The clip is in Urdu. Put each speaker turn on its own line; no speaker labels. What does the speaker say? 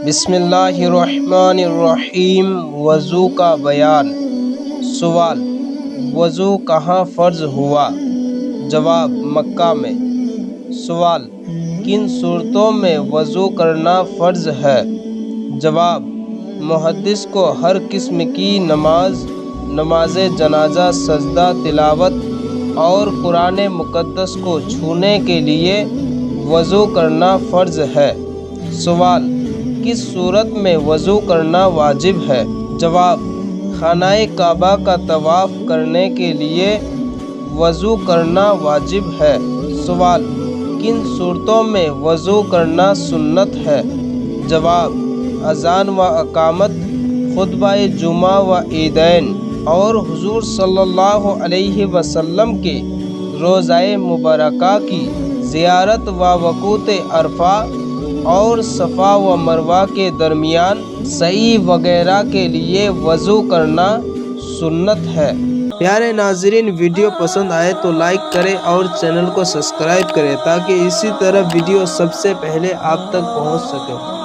بسم اللہ الرحمن الرحیم۔ وضو کا بیان۔ سوال: وضو کہاں فرض ہوا؟ جواب: مکہ میں۔ سوال: کن صورتوں میں وضو کرنا فرض ہے؟ جواب: محدث کو ہر قسم کی نماز جنازہ، سجدہ تلاوت اور قرآن مقدس کو چھونے کے لیے وضو کرنا فرض ہے۔ سوال: کس صورت میں وضو کرنا واجب ہے؟ جواب: خانہ کعبہ کا طواف کرنے کے لیے وضو کرنا واجب ہے۔ سوال: کن صورتوں میں وضو کرنا سنت ہے؟ جواب: اذان و اقامت، خطبہ جمعہ و عیدین اور حضور صلی اللہ علیہ وسلم کے روضہ مبارکہ کی زیارت و وقوف عرفہ اور صفا و مروہ کے درمیان سعی وغیرہ کے لیے وضو کرنا سنت ہے۔ پیارے ناظرین، ویڈیو پسند آئے تو لائک کریں اور چینل کو سبسکرائب کریں تاکہ اسی طرح ویڈیو سب سے پہلے آپ تک پہنچ سکے۔